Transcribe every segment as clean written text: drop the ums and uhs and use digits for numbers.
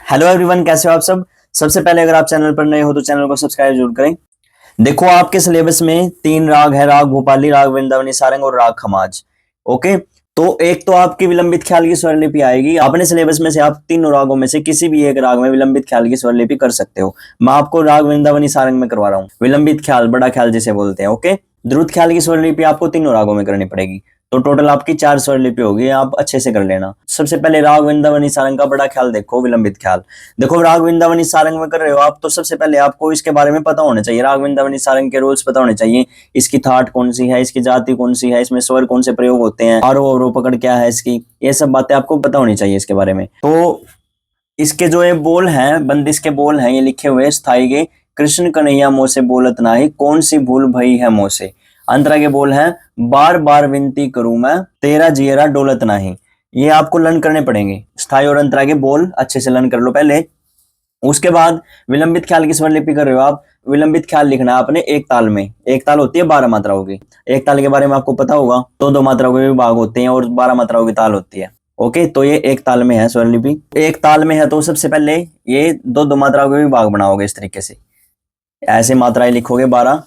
Hello everyone, कैसे हो आप सब। सबसे पहले अगर आप चैनल पर नए हो तो चैनल को सब्सक्राइब जरूर करें। देखो, आपके सिलेबस में 3 राग है, राग भोपाली, राग वृंदावनी सारंग और राग खमाज। ओके, तो एक तो आपकी विलंबित ख्याल की स्वरलिपि आएगी। अपने सिलेबस में से आप तीनों रागों में से किसी भी एक राग में विलंबित ख्याल की स्वरलिपि कर सकते हो। मैं आपको राग वृंदावनी सारंग में करवा रहा हूँ, विलंबित ख्याल, बड़ा ख्याल जिसे बोलते हैं। ओके, द्रुत ख्याल की स्वरलिपि आपको तीनों रागों में करनी पड़ेगी, तो टोटल आपकी 4 स्वरलिपि होगी। आप अच्छे से कर लेना। सबसे पहले राग वृंदावनी सारंग का बड़ा ख्याल देखो, विलंबित ख्याल। देखो, राग वृंदावनी सारंग में कर रहे हो आप, तो सबसे पहले आपको इसके बारे में पता होना चाहिए। राग वृंदावनी सारंग के रूल्स पता होने चाहिए। इसकी थाट कौन सी है, इसकी जाति कौन सी है, इसमें स्वर कौन से प्रयोग होते हैं, आरोह अवरोह पकड़ क्या है इसकी, ये सब बातें आपको पता होनी चाहिए इसके बारे में। तो इसके जो ये बोल हैं, बंदिश के बोल हैं, ये लिखे हुए स्थाई के, कृष्ण कन्हैया मोह से बोलत नाही, कौन सी भूल भई है मोह से। अंतरा के बोल हैं, बार बार विनती करूं मैं, तेरा जियरा डोलत नाही। ये आपको लर्न करने पड़ेंगे। स्थाई और अंतरा के बोल अच्छे से लर्न कर लो पहले। उसके बाद विलंबित ख्याल की स्वरलिपि कर रहे हो आप। विलंबित ख्याल लिखना है आपने एक ताल में। एक ताल होती है 12 मात्राओं की। एक ताल के बारे में आपको पता होगा, तो 2 मात्राओं के विभाग होते हैं और 12 मात्राओं की ताल होती है। ओके, तो ये एक ताल में है स्वरलिपि। एक ताल में है तो सबसे पहले ये 2 मात्राओं के विभाग बनाओगे इस तरीके से। ऐसे मात्राएं लिखोगे 12।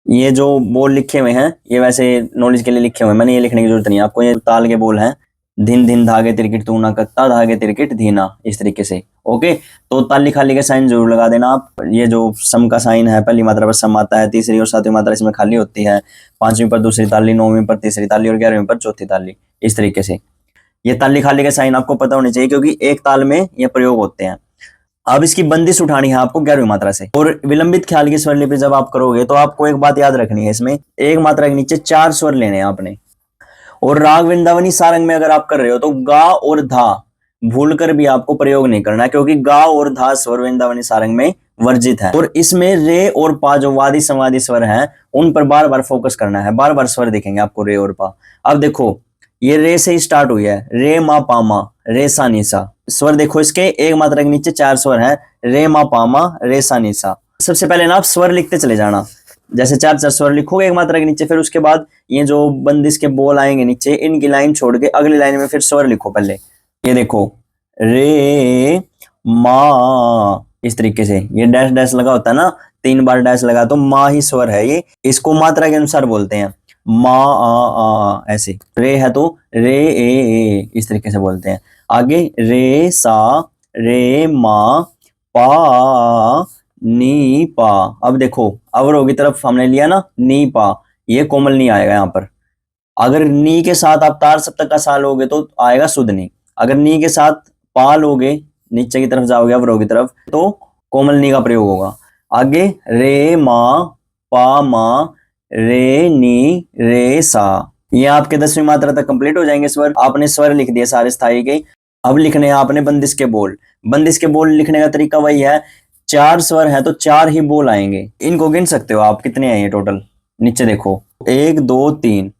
ये जो बोल लिखे हुए हैं ये वैसे नॉलेज के लिए लिखे हुए हैं, मैंने ये लिखने की जरूरत नहीं है आपको। ये ताल के बोल हैं, धिन धिन धागे तिरकिट तू ना कत्ता, धागे तिरकिट धीना, इस तरीके से। ओके, तो ताली खाली का साइन जरूर लगा देना आप। ये जो सम का साइन है, पहली मात्रा पर सम आता है, तीसरी और 7वीं मात्रा इसमें खाली होती है, 5वीं पर दूसरी ताली, 9वीं पर तीसरी ताली और 11वीं पर चौथी ताली, इस तरीके से। ये ताली खाली के साइन आपको पता होने चाहिए, क्योंकि एक ताल में ये प्रयोग होते हैं। अब इसकी बंदिश उठानी है आपको 11वीं मात्रा से। और विलंबित ख्याल की स्वरलिपि जब आप करोगे तो आपको एक बात याद रखनी है, इसमें एक मात्रा के नीचे 4 स्वर लेने हैं आपने। और राग वृंदावनी सारंग में अगर आप कर रहे हो तो गा और धा भूलकर भी आपको प्रयोग नहीं करना है, क्योंकि गा और धा स्वर वृंदावनी सारंग में वर्जित है। और इसमें रे और पा जो वादी समाधि स्वर हैं, उन पर बार बार फोकस करना है। बार बार स्वर दिखेंगे आपको, रे और पा। अब देखो, ये रे से ही स्टार्ट हुई है, रे मा पा मा, रे सा नी सा। स्वर देखो इसके, एक मात्रा के नीचे 4 स्वर हैं, रे मा पा मा, रे सा नी सा। सबसे पहले ना आप स्वर लिखते चले जाना, जैसे 4 स्वर लिखोगे एक मात्रा के नीचे, फिर उसके बाद ये जो बंदिश के बोल आएंगे नीचे, इनकी लाइन छोड़ के अगली लाइन में फिर स्वर लिखो पहले। ये देखो, रे मा, इस तरीके से। ये डैश डैश लगा होता है ना, 3 बार डैश लगा तो मा ही स्वर है ये। इसको मात्रा के अनुसार बोलते हैं, मा आ, ऐसे। रे है तो रे ए, इस तरीके से बोलते हैं। आगे रे सा, रे मा, पा नी पा। अब देखो, अवरोह की तरफ हमने लिया ना, नी पा, ये कोमल नी आएगा यहाँ पर। अगर नी के साथ आप तार सप्तक का सा लोगे तो आएगा शुद्ध नी। अगर नी के साथ पा लोगे, नीचे की तरफ जाओगे अवरोह की तरफ, तो कोमल नी का प्रयोग होगा। आगे रे मा, पा मा, रे नी, रे सा। ये आपके 10वीं मात्रा तक कंप्लीट हो जाएंगे स्वर। आपने स्वर लिख दिए सारे स्थाई के। अब लिखने हैं आपने बंदिश के बोल। बंदिश के बोल लिखने का तरीका वही है, 4 स्वर है तो 4 ही बोल आएंगे। इनको गिन सकते हो आप, कितने हैं ये टोटल। नीचे देखो, 1 2 3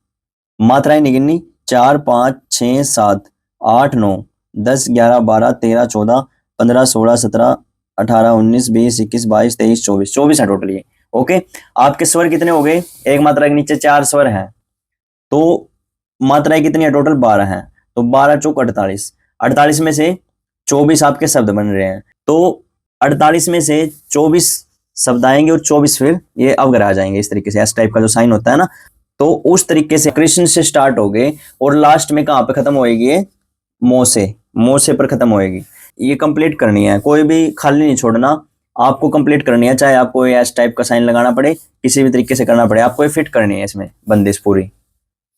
मात्राएं नहीं गिननी, 4 5 6 7 8 9 10 11 12 13 14 15 16 17 18 19 20 21 22 23 24 24 है टोटल ये। ओके, आपके स्वर कितने हो गए, एक मात्रा के नीचे 4 स्वर हैं, तो मात्राएं कितनी है टोटल, 12 हैं। तो 12 चौक 48, 48 में से 24 आपके शब्द बन रहे हैं। तो 48 में से 24 शब्द आएंगे और 24 फिर ये अवग्रह आ जाएंगे, इस तरीके से। एस टाइप का जो साइन होता है ना, तो उस तरीके से कृष्ण से स्टार्ट हो गए और लास्ट में कहाँ पे खत्म होएगी, ये मोसे पर खत्म होएगी। ये कंप्लीट करनी है, कोई भी खाली नहीं छोड़ना, आपको कंप्लीट करनी है। चाहे आपको ये एस टाइप का साइन लगाना पड़े, किसी भी तरीके से करना पड़े, आपको ये फिट करनी है। इसमें बंदिश पूरी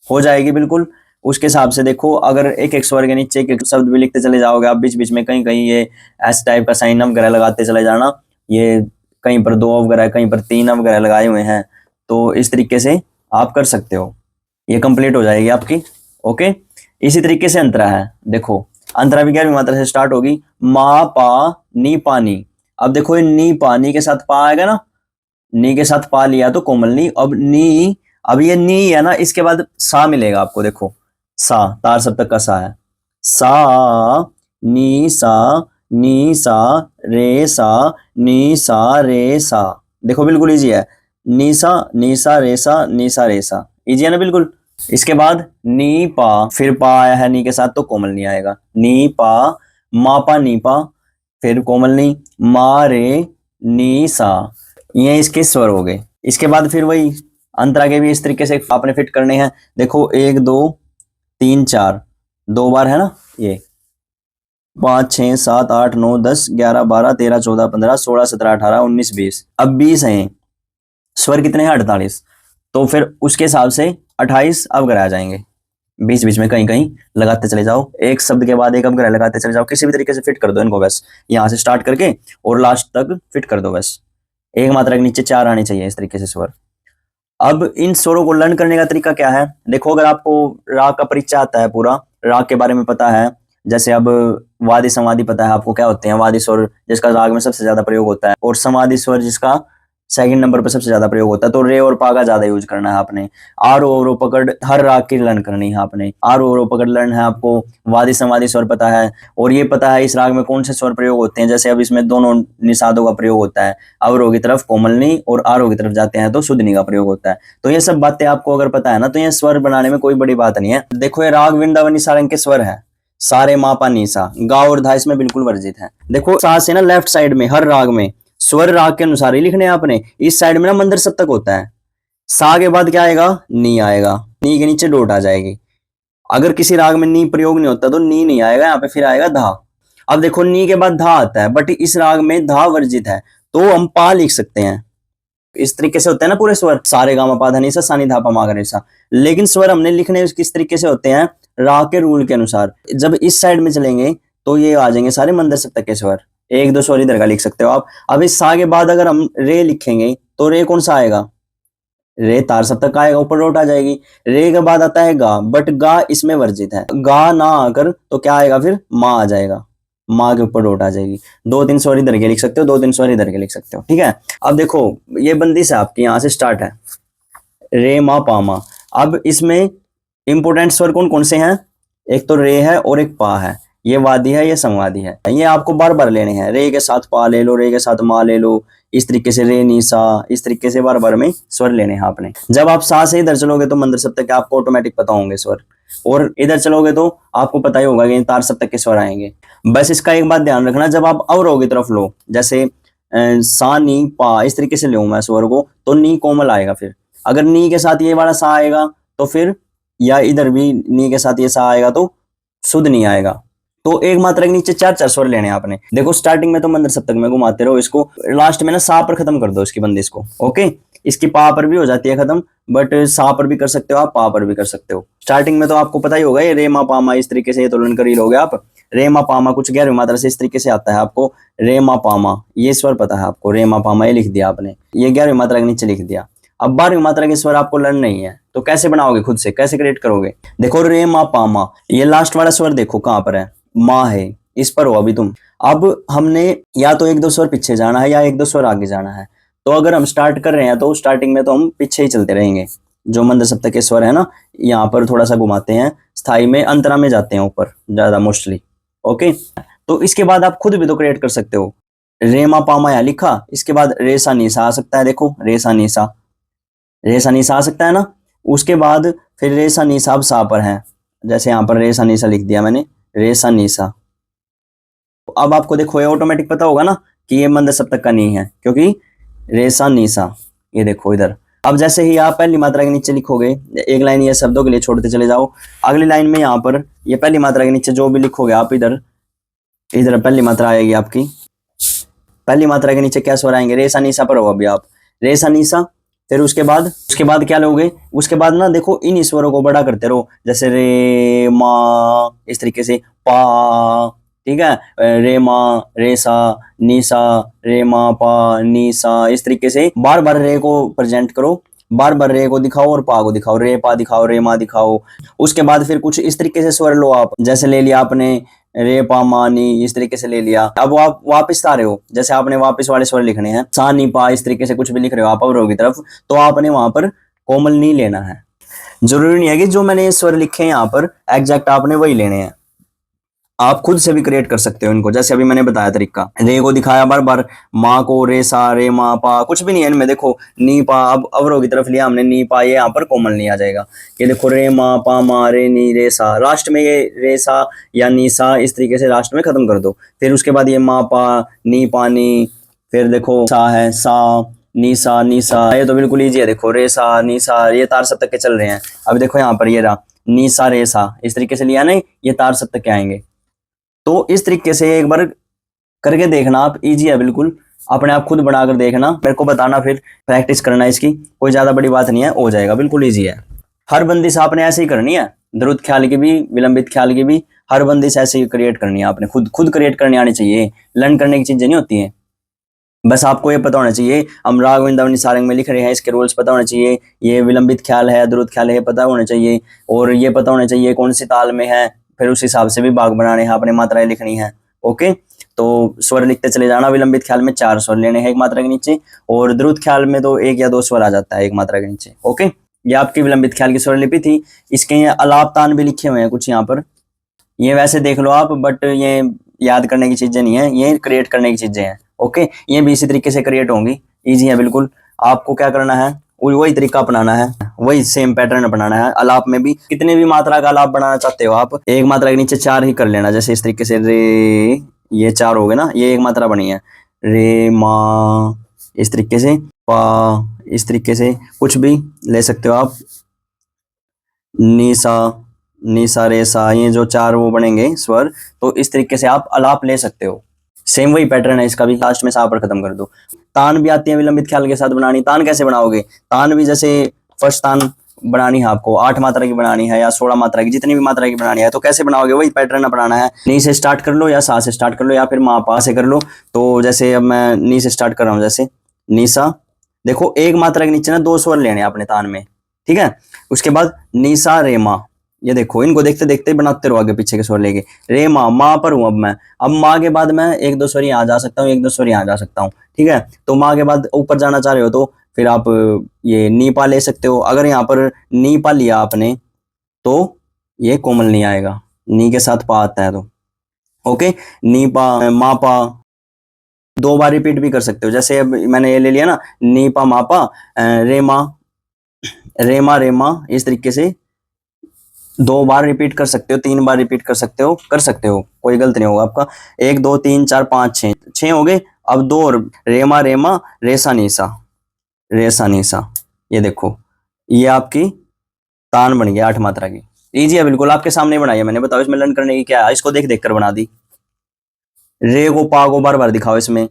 हो जाएगी बिल्कुल। उसके हिसाब से देखो, अगर एक एक स्वर के नीचे एक शब्द भी लिखते चले जाओगे आप, बीच बीच में कहीं कहीं ये एस टाइप का साइन अवग्रह लगाते चले जाना। ये कहीं पर 2 अवग्रह, कहीं पर 3 अवग्रह लगाए हुए हैं, तो इस तरीके से आप कर सकते हो। ये कंप्लीट हो जाएगी आपकी। ओके, इसी तरीके से अंतरा है। देखो, अंतरा भी 11वीं मात्रा से स्टार्ट होगी, मा पा नी पानी। अब देखो, ये नी पा, नी के साथ पा आएगा ना, नी के साथ पा लिया तो कोमल नी। अब नी, अब ये नी है ना, इसके बाद सा मिलेगा आपको। देखो, सा तार सप्तक का सा है, सा नी सा, नी सा रे सा, नी सा रे सा। देखो बिल्कुल इजी है, नी सा रे सा, नी सा रे सा, इजी है ना बिल्कुल। इसके बाद नी पा, फिर पा आया है नी के साथ तो कोमल नी आएगा, नी पा मा पा नी पा, फिर कोमल नी, मा रे नी सा, ये इसके स्वर हो गए। इसके बाद फिर वही अंतरा के भी इस तरीके से आपने फिट करने हैं। देखो 1 2 3 4, 2 बार है ना, ये 5 6 7 8 9 10 11 12 13 14 15 16 17 18 19 20, अब 20 हैं। स्वर कितने हैं? 48। तो फिर उसके हिसाब से 28 अवग्रह आ जाएंगे। बीच बीच में कहीं कहीं लगाते चले जाओ, एक शब्द के बाद एक अवग्रह लगाते चले जाओ, किसी भी तरीके से फिट कर दो इनको बस, यहाँ से स्टार्ट करके और लास्ट तक फिट कर दो बस। एक मात्रा के नीचे 4 आने चाहिए इस तरीके से स्वर। अब इन स्वरों को लर्न करने का तरीका क्या है? देखो, अगर आपको राग का परिचय आता है, पूरा राग के बारे में पता है, जैसे अब वादी समाधि पता है आपको क्या होते हैं, वादी स्वर जिसका राग में सबसे ज्यादा प्रयोग होता है, और समाधि स्वर जिसका सेकंड नंबर पर सबसे ज्यादा प्रयोग होता है, तो रे और पा का ज्यादा यूज करना है आपने। आर और पकड़ हर राग की लर्न करनी है आपने, आर और पकड़ लर्न है आपको, वादी समाधि स्वर पता है, और ये पता है इस राग में कौन से स्वर प्रयोग होते हैं। जैसे अब इसमें दोनों निषादों का प्रयोग होता है, अवरोह की तरफ कोमलनी और आरोह की तरफ जाते हैं तो शुद्धनी का प्रयोग होता है। तो ये सब बातें आपको अगर पता है ना, तो ये स्वर बनाने में कोई बड़ी बात नहीं है। देखो, ये राग वृंदावनी सारंग के स्वर है, सारे मा पा नी सा, गा और धा इसमें बिल्कुल वर्जित है। देखो सा से ना लेफ्ट साइड में हर राग में स्वर राग के अनुसार ही लिखने हैं आपने। इस साइड में ना मंदर सप्तक होता है, सा के बाद क्या आएगा? नी आएगा, नी के नीचे डोट आ जाएगी। अगर किसी राग में नी प्रयोग नहीं होता तो नी नहीं आएगा यहाँ पे, फिर आएगा धा। अब देखो नी के बाद धा आता है, बट इस राग में धा वर्जित है, तो हम पा लिख सकते हैं। इस तरीके से होते हैं ना पूरे स्वर, सारे गामा पा धा नी सा, सा नी धा पा मा गा रे सा। लेकिन स्वर हमने लिखने किस तरीके से होते हैं? राग के रूल के अनुसार। जब इस साइड में चलेंगे तो ये आ जाएंगे सारे मंदर सप्तक के स्वर। एक दो स्वर इधर का लिख सकते हो आप। अब इस सा के बाद अगर हम रे लिखेंगे तो रे कौन सा आएगा? रे तार सप्तक का आएगा, ऊपर रोट आ जाएगी। रे के बाद आता है गा, बट गा इसमें वर्जित है, गा ना आकर तो क्या आएगा? फिर माँ आ जाएगा, माँ के ऊपर रोट आ जाएगी। 2-3 स्वर इधर के लिख सकते हो, 2-3 स्वर इधर के लिख सकते हो, ठीक है। अब देखो ये बंदिश है आपकी, यहाँ से स्टार्ट है रे मा पा मा। अब इसमें इंपोर्टेंट स्वर कौन कौन से हैं? एक तो रे है और एक पा है, ये वादी है, ये संवादी है। ये आपको बार बार लेने हैं, रे के साथ पा ले लो, रे के साथ मा ले लो, इस तरीके से रे नी सा, इस तरीके से बार बार में स्वर लेने हैं आपने। जब आप सा से इधर चलोगे तो मंदर सप्तक के आपको ऑटोमेटिक पता होंगे स्वर, और इधर चलोगे तो आपको पता ही होगा कि तार सप्तक के स्वर आएंगे। बस इसका एक बात ध्यान रखना, जब आप अवरोह की तरफ लो, जैसे सा नी पा, इस तरीके से लूँ मैं स्वर को, तो नी कोमल आएगा। फिर अगर नी के साथ ये वाला सा आएगा तो फिर, या इधर भी नी के साथ ये सा आएगा तो शुद्ध नहीं आएगा। तो एक मात्रा के नीचे 4-4 स्वर लेने हैं आपने। देखो स्टार्टिंग में तो मंदर सप्तक में घुमाते रहो इसको, लास्ट में ना सा पर खत्म कर दो इसकी बंदिश को, ओके। इसकी पा पर भी हो जाती है खत्म, बट सा पर भी कर सकते हो आप, पा पर भी कर सकते हो। स्टार्टिंग में तो आपको पता ही होगा ये रे मा पा मा, इस तरीके से ये तुलन कर ही लोगे आप। रे मा पा मा कुछ 11वीं मात्रा से इस तरीके से आता है आपको, रे मा पा मा, ये स्वर पता है आपको, रे मा पा मा ये लिख दिया आपने, ये 11वीं मात्रा के नीचे लिख दिया। अब 12वीं मात्रा के स्वर आपको लर्न नहीं है, तो कैसे बनाओगे? खुद से कैसे क्रिएट करोगे? देखो रे मा पा मा, ये लास्ट वाला स्वर देखो कहां पर है, माँ है, इस पर हो अभी तुम। अब हमने या तो 1-2 स्वर पीछे जाना है या 1-2 स्वर आगे जाना है। तो अगर हम स्टार्ट कर रहे हैं तो स्टार्टिंग में तो हम पीछे ही चलते रहेंगे, जो मंद सप्तक के स्वर है ना, यहाँ पर थोड़ा सा घुमाते हैं, स्थाई में अंतरा में जाते हैं ऊपर ज्यादा मोस्टली, ओके। तो इसके बाद आप खुद भी तो क्रिएट कर सकते हो। रेमा पामा यहाँ लिखा, इसके बाद रेसा नीसा आ सकता है, देखो रेसा नीसा, रेसा नीसा आ सकता है ना। उसके बाद फिर रेसा नीसा अब सा पर है, जैसे यहाँ पर रेसा नीसा लिख दिया मैंने, रेसा नीसा। अब आपको देखो ये ऑटोमेटिक पता होगा ना कि ये मंद सप्तक का नहीं है, क्योंकि रेसा नीसा, ये देखो इधर। अब जैसे ही आप पहली मात्रा के नीचे लिखोगे, एक लाइन ये शब्दों के लिए छोड़ते चले जाओ, अगली लाइन में यहाँ पर ये पहली मात्रा के नीचे जो भी लिखोगे आप, इधर इधर पहली मात्रा आएगी आपकी, पहली मात्रा के नीचे क्या स्वर आएंगे? रेसा नीसा पर हो अभी आप, रेसा नीसा। फिर उसके बाद क्या लोगे? उसके बाद ना देखो इन स्वरों को बड़ा करते रहो, जैसे रे मा, इस तरीके से पा, ठीक है, रे मा रेसा नीसा, रे मा पा नीसा, इस तरीके से बार बार रे को प्रेजेंट करो, बार बार रे को दिखाओ और पा को दिखाओ, रे पा दिखाओ, रे मा दिखाओ। उसके बाद फिर कुछ इस तरीके से स्वर लो आप, जैसे ले लिया आपने रे पा मा नी, इस तरीके से ले लिया। अब आप वापस आ रहे हो, जैसे आपने वापस वाले स्वर लिखने हैं, सा नी पा, इस तरीके से कुछ भी लिख रहे हो आप अवरोह की तरफ, तो आपने वहां पर कोमल नहीं लेना है। जरूरी नहीं है कि जो मैंने स्वर लिखे हैं यहाँ पर एग्जैक्ट आपने वही लेने हैं, आप खुद से भी क्रिएट कर सकते हो इनको, जैसे अभी मैंने बताया तरीका, रे को दिखाया बार बार, माँ को रे सा रे माँ पा, कुछ भी नहीं है इनमें, देखो नी पा, अब अवरोह की तरफ लिया हमने नी पा, ये यहाँ पर कोमल नहीं आ जाएगा, ये देखो रे माँ पा मा रे नी रे सा, लास्ट में ये रे सा या नी सा इस तरीके से लास्ट में खत्म कर दो, फिर उसके बाद ये माँ पा नी पानी, फिर देखो सा है सा नी सा, ये तो बिल्कुल ईजी है, देखो रे सा नी सा, ये तार सप्तक के चल रहे हैं। अब देखो यहाँ पर ये रहा नी सा रे सा, इस तरीके से लिया नहीं, ये तार सप्तक के आएंगे। तो इस तरीके से एक बार करके देखना आप, इजी है बिल्कुल, अपने आप खुद बनाकर देखना, मेरे को बताना, फिर प्रैक्टिस करना इसकी, कोई ज्यादा बड़ी बात नहीं है, हो जाएगा, बिल्कुल इजी है। हर बंदिश आपने ऐसे ही करनी है, द्रुत ख्याल की भी विलंबित ख्याल की भी, हर बंदिश ऐसे ही क्रिएट करनी है आपने, खुद क्रिएट करनी आनी चाहिए, लर्न करने की चीजें नहीं होती हैं। बस आपको ये पता होना चाहिए, हम राग वृंदावनी सारंग में लिख रहे हैं, इसके रूल्स पता होने चाहिए, ये विलंबित ख्याल है द्रुत ख्याल है पता होना चाहिए, और ये पता होना चाहिए कौन सी ताल में है, फिर उस हिसाब से भी भाग बनाने हैं, अपने मात्राएं लिखनी है। ओके, तो स्वर लिखते चले जाना, विलंबित ख्याल में 4 स्वर लेने हैं एक मात्रा के नीचे, और द्रुत ख्याल में तो 1 या 2 स्वर आ जाता है एक मात्रा के नीचे। ओके, ये आपकी विलंबित ख्याल की स्वर लिपि थी। इसके ये अलाप तान भी लिखे हुए हैं कुछ यहाँ पर, ये वैसे देख लो आप, बट ये याद करने की चीजें नहीं है, ये क्रिएट करने की चीजें हैं। ओके, ये भी इसी तरीके से क्रिएट होंगी, इजी है बिल्कुल। आपको क्या करना है, वही तरीका अपनाना है, वही सेम पैटर्न अपनाना है। अलाप में भी कितने भी मात्रा का अलाप बनाना चाहते हो आप, एक मात्रा के नीचे 4 ही कर लेना, जैसे इस तरीके से रे, ये 4 हो गए ना, ये एक मात्रा बनी है, रे मा, इस तरीके से पा, इस तरीके से कुछ भी ले सकते हो आप, नी सा रे सा, ये जो 4 वो बनेंगे स्वर, तो इस तरीके से आप अलाप ले सकते हो। सेम वही पैटर्न है इसका भी, लास्ट में सा पर खत्म कर दो। तान भी आती है विलंबित ख्याल के साथ बनानी, तान कैसे बनाओगे, तान भी जैसे फर्स्ट तान बनानी है आपको, 8 मात्रा की बनानी है या 16 मात्रा की, जितनी भी मात्रा की बनानी है, तो कैसे बनाओगे, वही पैटर्न अपनाना है। नी से स्टार्ट कर लो या सा से स्टार्ट कर लो या फिर मा पा से कर लो। तो जैसे अब मैं नी से स्टार्ट कर रहा हूँ, जैसे नी सा, देखो एक मात्रा के नीचे ना 2 स्वर लेने अपने तान में, ठीक है। उसके बाद नी सा रे मा, ये देखो इनको देखते देखते बनाते रहो आगे पीछे के स्वर लेके, रे माँ, माँ पर हूं अब मैं, अब माँ के बाद मैं 1-2 स्वर यहाँ जा सकता हूँ, 1-2 स्वर यहाँ जा सकता हूँ, ठीक है। तो माँ के बाद ऊपर जाना चाह रहे हो तो फिर आप ये नी पा ले सकते हो। अगर यहाँ पर नी पा लिया आपने तो ये कोमल नहीं आएगा, नी के साथ पा आता है तो। ओके, नी पा मा पा 2 बार रिपीट भी कर सकते हो, जैसे अब मैंने ये ले लिया ना, नी पा मा पा, रे मा, इस तरीके से 2 बार रिपीट कर सकते हो, 3 बार रिपीट कर सकते हो, कोई गलत नहीं होगा आपका। 1 2 3 4 5 6 हो गए। अब 2 और, रेमा रेसा नीसा, ये देखो ये आपकी तान बन गया 8 मात्रा की। इजी है बिल्कुल, आपके सामने बनाई है मैंने, बताओ इसमें लर्न करने की क्या है, इसको देख देख कर बना दी। रे को पा को बार बार दिखाओ, इसमें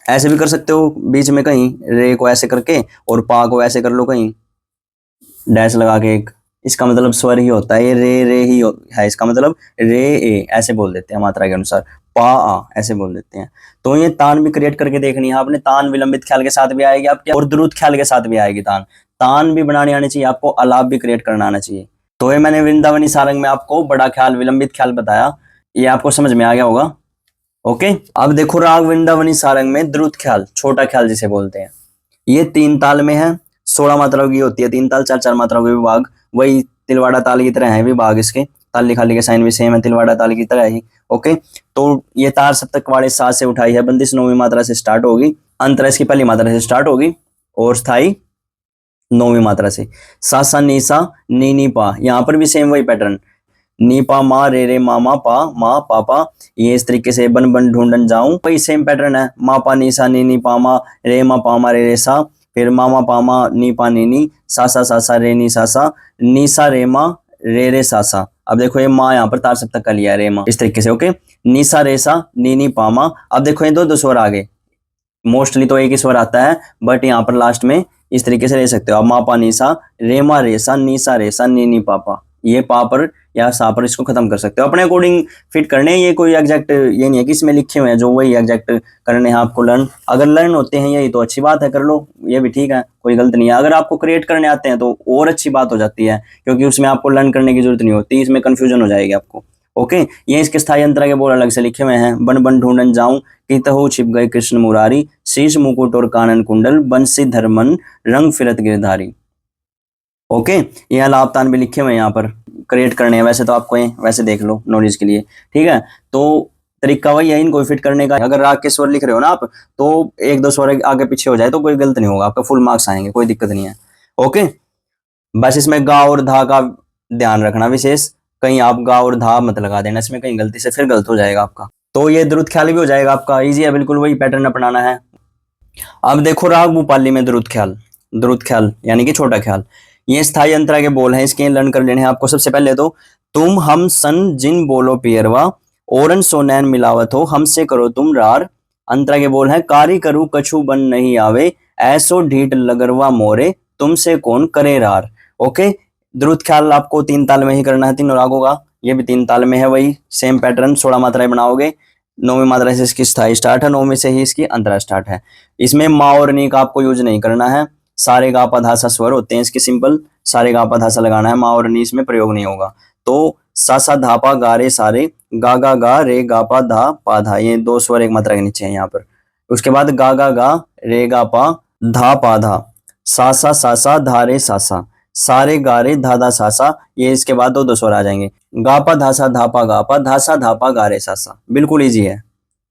ऐसे भी कर सकते हो, बीच में कहीं रे को ऐसे करके और पा को ऐसे कर लो कहीं डैश लगा के एक, इसका मतलब स्वर ही होता है, ये रे ही है, इसका मतलब रे ए ऐसे बोल देते हैं मात्रा के अनुसार, पा आ ऐसे बोल देते हैं। तो ये तान भी क्रिएट करके देखनी है आपने, तान विलंबित ख्याल के साथ भी आएगी आपके और द्रुत ख्याल के साथ भी आएगी तान, तान भी बनानी आनी चाहिए आपको, अलाप भी क्रिएट करना आना चाहिए। तो ये मैंने वृंदावनी सारंग में आपको बड़ा ख्याल विलंबित ख्याल बताया, ये आपको समझ में आ गया होगा। ओके, अब देखो राग वृंदावनी सारंग में द्रुत ख्याल, छोटा ख्याल जिसे बोलते हैं, ये 3 ताल में है, 16 मात्राओं की होती है 3 ताल, 4-4 मात्राओं के विभाग, वही तिलवाड़ा ताल की तरह है विभाग इसके, ताली खाली के साइन भी सेम है तिलवाड़ा ताल की तरह ही। ओके, तो ये तार सप्तक वाले सा से उठाई है, बंदिश 9वीं मात्रा से स्टार्ट होगी, अंतरा इसकी पहली मात्रा से स्टार्ट होगी और स्थाई 9वीं मात्रा से, सा सा नी सा नी पा, यहाँ पर भी सेम वही पैटर्न, नी पा मा रे मा पा, ये इस तरीके से बन बन ढूंढन जाऊं, वही सेम पैटर्न है, मा पा नी सा नी पा मा रे सा, फिर मामा पामा नी पा नी सा रे नी सा रे मा रे सा। अब देखो ये माँ यहाँ पर तार सप्तक का लिया रे मा, इस तरीके से। ओके, नी सा रे सा नी पामा, अब देखो ये 2 स्वर आ गए, मोस्टली तो एक ही स्वर आता है, बट यहाँ पर लास्ट में इस तरीके से ले सकते हो आप, मा पा नी सा रे सा नी पापा, ये पा पर या सा पर इसको खत्म कर सकते हो, अपने अकॉर्डिंग फिट करने, ये कोई एग्जैक्ट ये नहीं है कि इसमें लिखे हुए हैं जो वही एग्जैक्ट करने हैं आपको लर्न, अगर लर्न होते हैं यही तो अच्छी बात है, कर लो, ये भी ठीक है, कोई गलत नहीं है। अगर आपको क्रिएट करने आते हैं तो और अच्छी बात हो जाती है, क्योंकि उसमें आपको लर्न करने की जरूरत नहीं होती, इसमें कंफ्यूजन हो जाएगी आपको। ओके, ये इसके स्थायी अंतरा के बोल अलग से लिखे हुए हैं, बन बन ढूंढन जाऊं कि तहु छिप गए कृष्ण मुरारी, शीश मुकुट और कानन कुंडल, बंसी धर्मन रंग फिरत गिरधारी। ओके, ये अलाप तान भी लिखे हुए हैं यहाँ पर, क्रिएट करने हैं, वैसे तो आपको ये वैसे देख लो नॉलेज के लिए, ठीक है। तो तरीका वही है इनको फिट करने का। अगर राग के स्वर लिख रहे हो ना आप, तो एक दो स्वर आगे पीछे हो जाए तो कोई गलत नहीं होगा, आपका फुल मार्क्स आएंगे, कोई दिक्कत नहीं है। ओके, बस इसमें गा और धा का ध्यान रखना विशेष, कहीं आप गा और धा मत लगा देना इसमें, कहीं गलती से फिर गलत हो जाएगा आपका। तो ये द्रुत ख्याल भी हो जाएगा आपका, इजी है बिल्कुल, वही पैटर्न अपनाना है। अब देखो राग भूपाली में द्रुत ख्याल, द्रुत ख्याल यानी कि छोटा ख्याल, ये स्थाई अंतरा के बोल हैं, इसके लर्न कर लेने हैं आपको। सबसे पहले तो तुम हम सन जिन बोलो पियरवा, ओरन सोनैन मिलावत हो, हमसे करो तुम रार। अंतरा के बोल हैं, कारी करूं कछु बन नहीं आवे, ऐसो ढीठ लगरवा मोरे, तुमसे कौन करे रार। ओके, द्रुत ख्याल आपको तीन ताल में ही करना है, तीनों रागों का, ये भी तीन ताल में है, वही सेम पैटर्न 16 मात्राएं बनाओगे। 9वीं मात्रा से इसकी स्थाई स्टार्ट है, 9वीं से ही इसकी अंतरा स्टार्ट है। इसमें मा और नी का आपको यूज नहीं करना है, सारे गा पा धा सा स्वर होते हैं इसके, सिंपल सारे गा पा धा सा लगाना है, मा और नी इसमें प्रयोग नहीं होगा। तो सा सा धा पा गा रे सारे, गा रे गा पा धा, ये दो स्वर एक मात्रा के नीचे है यहाँ पर। उसके बाद गा रे गा पा धा, सा धा रे सा, सारे गा रे धा सा, ये इसके बाद दो दो स्वर आ जाएंगे, गा पा धा सा धा पा गा रे सा। बिल्कुल इजी है।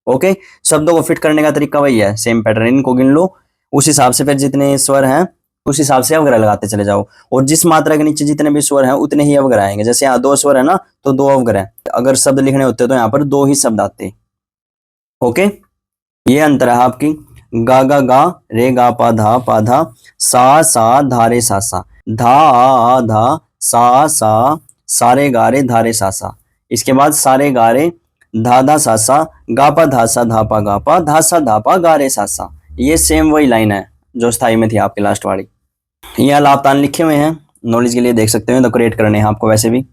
ओके, शब्दों को फिट करने का तरीका वही है, सेम पैटर्न, इनको गिन लो, उस हिसाब से फिर जितने स्वर हैं उस हिसाब से अवग्रह लगाते चले जाओ, और जिस मात्रा के नीचे जितने भी स्वर हैं उतने ही अवग्रह आएंगे। जैसे यहाँ दो स्वर है ना, तो दो अवग्रह, अगर शब्द लिखने होते तो यहाँ पर दो ही शब्द आते। ओके, ये अंतर है आपकी, गा रे गा पा धा, सा धा रे सा, धा सा सारे गा रे धा रे सा। इसके बाद सारे गा रे धा सा, गा पा धा सा धा पा धा पा गा रे सा। ये सेम वही लाइन है जो स्थाई में थी आपकी लास्ट वाली। ये लाभ तान लिखे हुए हैं, नॉलेज के लिए देख सकते हो, तो क्रिएट करने हैं आपको वैसे भी।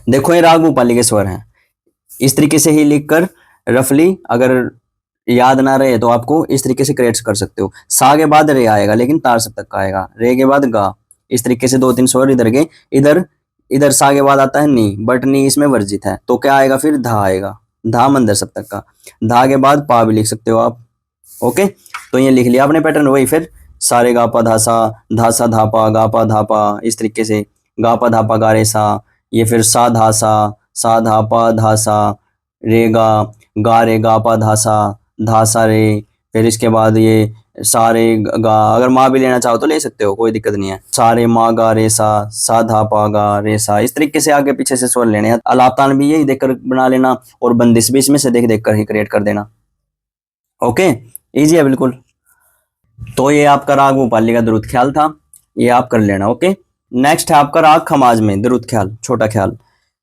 देखो ये राग भूपाली के स्वर हैं, इस तरीके से ही लिखकर रफली अगर याद ना रहे तो आपको इस तरीके से क्रिएट कर सकते हो। सा के बाद रे आएगा लेकिन तार सप्तक का आएगा, रे के बाद गा, इस तरीके से दो तीन स्वर इधर के, इधर सा के बाद आता है नी, बट नी इसमें वर्जित है, तो क्या आएगा फिर धा आएगा, धा मंदर सप्तक का, धा के बाद पा भी लिख सकते हो आप। ओके, तो ये लिख लिया आपने पैटर्न, वही फिर सारे गा पा धा सा धा पा गा पा धा पा, इस तरीके से गा पा धा पा गा रे सा, ये फिर सा धा पा धा सा, रे गा रे गा पा धा सा रे, फिर इसके बाद ये सारे गा, अगर माँ भी लेना चाहो तो ले सकते हो, कोई दिक्कत नहीं है, सारे माँ गा रे सा धा पा गा रे सा, इस तरीके से आगे पीछे से स्वर लेने हैं। अलाप तान भी यही देखकर बना लेना, और बंदिश भी इसमें से देख कर ही क्रिएट कर देना। ओके, इजी है बिल्कुल। तो ये आपका राग भूपाली का द्रुत ख्याल था, ये आप कर लेना। ओके, नेक्स्ट है आपका राग खमाज में द्रुत ख्याल, छोटा ख्याल।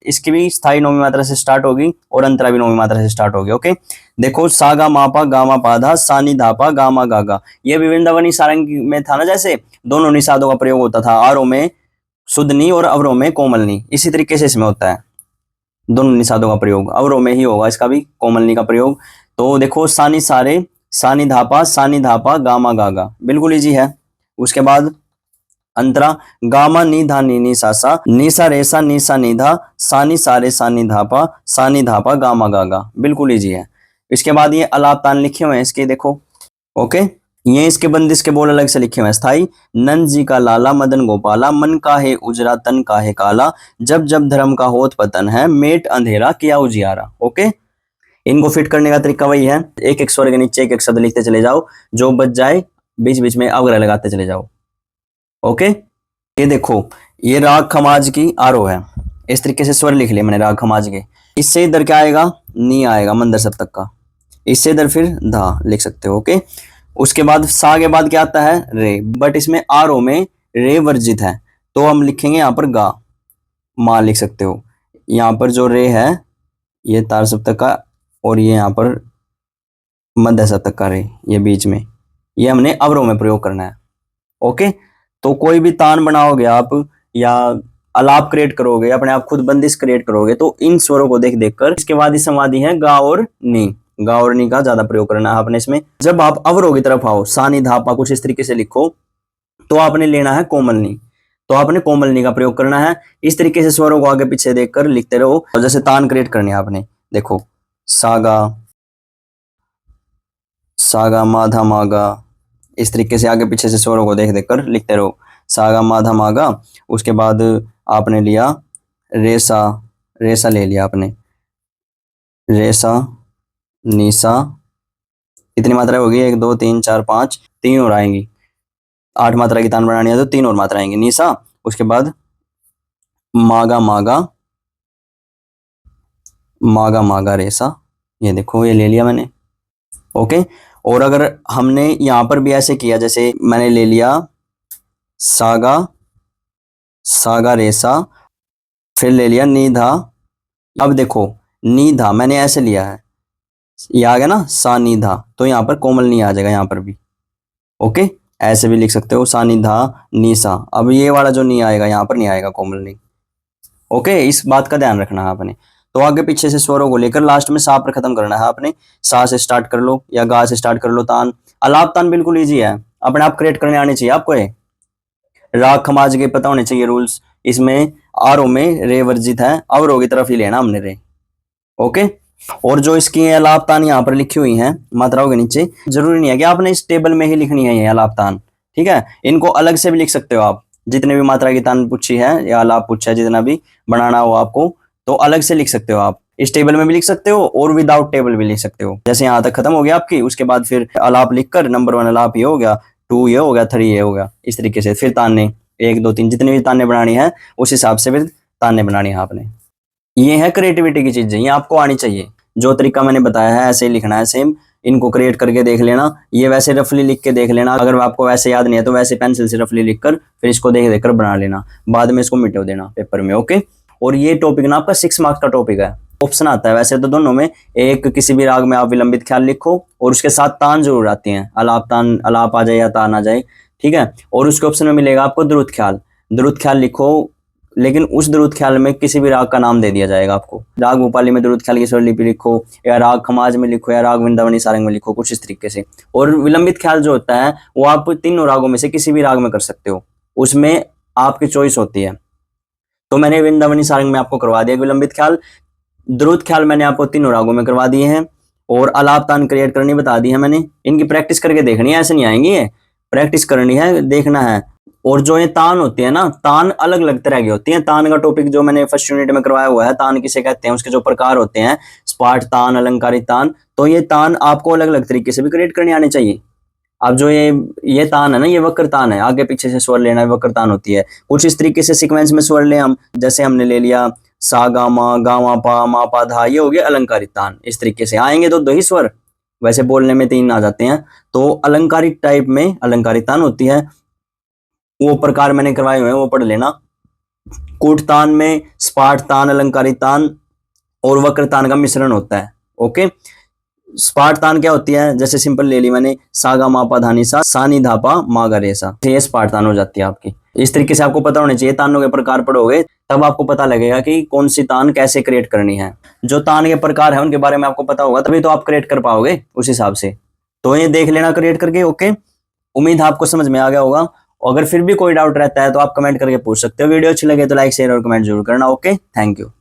इसकी भी स्थाई 9वीं मात्रा से स्टार्ट होगी और अंतरा भी 9वीं मात्रा से स्टार्ट होगी। ओके, देखो सा गा मा पा गा मा पा धा, सा नी धा पा गा मा गा गा। ये भी वृंदावनी सारंग में था ना, जैसे दोनों निषादों का प्रयोग होता था, आरों में शुद्धनी और अवरों में कोमलनी, इसी तरीके से इसमें होता है, दोनों निषादों का प्रयोग, अवरों में ही होगा इसका भी कोमलनी का प्रयोग। तो देखो सानी सारे, सानी धापा गामा गागा, बिल्कुल इजी है। उसके बाद अंतरा गामा नी धा नी सा सा, नी सा रे सा नी सा नी धा, सानी सारे सानी धापा गामा गागा, बिल्कुल इजी है। इसके बाद ये अलाप तान लिखे हुए हैं इसके, देखो। ओके, ये इसके बंदिश के बोल अलग से लिखे हुए हैं। स्थाई नंद जी का लाला मदन गोपाला, मन का है उजरा तन का है काला, जब जब धर्म का होत पतन है, मेट अंधेरा किया उजियारा। ओके, इनको फिट करने का तरीका वही है, एक एक स्वर के नीचे एक एक शब्द लिखते चले जाओ, जो बच जाए बीच बीच में अवग्रह लगाते चले जाओ। ओके, ये देखो ये राग खमाज की आरोह है, इस तरीके से स्वर लिख लिए मैंने राग खमाज के। इससे इधर क्या आएगा, नी आएगा मंदर सप्तक का, इससे इधर फिर धा लिख सकते हो। ओके, उसके बाद सा के बाद क्या आता है रे, बट इसमें आरोह में रे वर्जित है, तो हम लिखेंगे यहाँ पर गा, मा लिख सकते हो। यहाँ पर जो रे है ये तार सप्तक का, और ये यहाँ पर मध्य सप्तक का रे, ये बीच में, ये हमने अवरोह में प्रयोग करना है। ओके, तो कोई भी तान बनाओगे आप या अलाप क्रिएट करोगे, अपने आप खुद बंदिश क्रिएट करोगे, तो इन स्वरों को देख देख कर। इसके बाद संवादी है गा और नी, गा और नी का ज्यादा प्रयोग करना है आपने इसमें। जब आप अवरोह की तरफ आओ, सानी धापा कुछ इस तरीके से लिखो, तो आपने लेना है कोमलनी, तो आपने कोमलनी का प्रयोग करना है। इस तरीके से स्वरों को आगे पीछे देखकर लिखते रहो, और जैसे तान क्रिएट करनी है आपने, देखो सागा माधा मागा, इस तरीके से आगे पीछे से स्वरों को देख देख कर लिखते रहो, सागा माधा मागा। उसके बाद आपने लिया रेसा, रेसा ले लिया आपने, रेसा, नीसा, कितनी मात्रा होगी, 1 2 3 4 5, 3 और आएंगी। 8 मात्रा की तान बनानी है तो 3 और मात्रा आएंगी, नीसा। उसके बाद मागा मागा, मागा मागा रेसा, ये देखो ये ले लिया मैंने। ओके, और अगर हमने यहां पर भी ऐसे किया, जैसे मैंने ले लिया सागा, सागा रेसा, फिर ले लिया नीधा। अब देखो नीधा मैंने ऐसे लिया है, ये आ गया ना सा नीधा, तो यहाँ पर कोमल नी आ जाएगा यहाँ पर भी। ओके, ऐसे भी लिख सकते हो सा नीधा नीसा। अब ये वाला जो नी आएगा यहाँ पर नहीं आएगा कोमल नी। ओके, इस बात का ध्यान रखना है आपने। तो आगे पीछे से स्वरों को लेकर लास्ट में सा पर खत्म करना है आपने। सा से स्टार्ट कर लो या गा से स्टार्ट कर लो। तान, अलाप तान बिल्कुल इजी है, अपने आप क्रिएट करने आनी चाहिए आपको। ये राग खमाज के पता होने चाहिए रूल्स। इसमें आरो में रे वर्जित है, अवरो की तरफ ही लेना हमने रे। ओके, और जो इसकी अलाप तान यहाँ पर लिखी हुई है मात्राओं के नीचे, जरूरी नहीं है कि आपने इस टेबल में ही लिखनी है ये अलाप तान, ठीक है। इनको अलग से भी लिख सकते हो आप, जितने भी मात्रा की तान पूछी है या अलाप पूछा है, जितना भी बनाना हो आपको, तो अलग से लिख सकते हो आप। इस टेबल में भी लिख सकते हो और विदाउट टेबल भी लिख सकते हो। जैसे यहाँ तक खत्म हो गया आपकी, उसके बाद फिर अलाप लिखकर नंबर 1 अलाप ये हो गया, 2 ये हो गया, 3 ये हो गया, इस तरीके से फिर ताने 1 2 3 जितनी भी ताने बनानी है उस हिसाब से फिर ताने बनानी है आपने। ये है क्रिएटिविटी की चीजें, ये आपको आनी चाहिए। जो तरीका मैंने बताया है ऐसे ही लिखना है सेम। इनको क्रिएट करके देख लेना, ये वैसे रफली लिख के देख लेना। अगर आपको वैसे याद नहीं है तो वैसे पेंसिल से रफली लिखकर फिर इसको देख देख कर बना लेना, बाद में इसको मिटा देना पेपर में। ओके, और ये टॉपिक ना आपका 6 मार्क्स का टॉपिक है। ऑप्शन आता है वैसे तो दोनों में, एक किसी भी राग में आप विलंबित ख्याल लिखो और उसके साथ तान जरूर आती है, अलाप तान, अलाप आ जाए या तान आ जाए, ठीक है। और उसके ऑप्शन में मिलेगा आपको द्रुत ख्याल, द्रुत ख्याल लिखो, लेकिन उस द्रुत ख्याल में किसी भी राग का नाम दे दिया जाएगा आपको। राग भोपाली में द्रुत ख्याल की स्वरलिपि लिखो, या राग खमाज में लिखो, या राग वृंदावनी सारंग में लिखो, कुछ इस तरीके से। और विलंबित ख्याल जो होता है वो आप तीनों रागों में से किसी भी राग में कर सकते हो, उसमें आपकी चॉइस होती है। तो मैंने वृंदावनी सारंग में आपको करवा दिया विलंबित ख्याल, द्रुत ख्याल मैंने आपको तीनों रागों में करवा दिए हैं, और अलाप तान क्रिएट करनी बता दी है मैंने। इनकी प्रैक्टिस करके देखनी है, ऐसे नहीं आएंगी, ये प्रैक्टिस करनी है, देखना है। और जो ये तान होती है ना, तान अलग अलग तरह की होती है। तान का टॉपिक जो मैंने फर्स्ट यूनिट में करवाया हुआ है, तान किसे कहते हैं, उसके जो प्रकार होते हैं, स्पाट तान, अलंकारिक तान। तो ये तान आपको अलग अलग तरीके से भी क्रिएट करनी आनी चाहिए। अब जो ये तान है ना, ये वक्र तान है, आगे पीछे से स्वर लेना वक्र तान होती है। कुछ इस तरीके से सीक्वेंस में स्वर ले हम, जैसे हमने ले लिया सा गा मा पा मा पा धा, ये हो गया अलंकारिक तान। इस तरीके से आएंगे तो 2 ही स्वर, वैसे बोलने में 3 आ जाते हैं। तो अलंकारिक टाइप में अलंकारिक तान होती है, वो प्रकार मैंने करवाए हुए हैं, वो पढ़ लेना। कूट तान में स्पाट तान, अलंकारिक तान और वक्र तान का मिश्रण होता है। ओके, स्पाट तान क्या होती है, जैसे सिंपल ले ली मैंने, सागा मापा धानी सा, सानी धापा मागा रेसा, ये स्पाट तान हो जाती है आपकी। इस तरीके से आपको पता होना चाहिए। तानों के प्रकार पढ़ोगे तब आपको पता लगेगा कि कौन सी तान कैसे क्रिएट करनी है। जो तान के प्रकार है उनके बारे में आपको पता होगा, तभी तो आप क्रिएट कर पाओगे उस हिसाब से। तो ये देख लेना क्रिएट करके। ओके, उम्मीद है आपको समझ में आ गया होगा। अगर फिर भी कोई डाउट रहता है तो आप कमेंट करके पूछ सकते हो। वीडियो अच्छी लगे तो लाइक शेयर और कमेंट जरूर करना। Okay, thank you.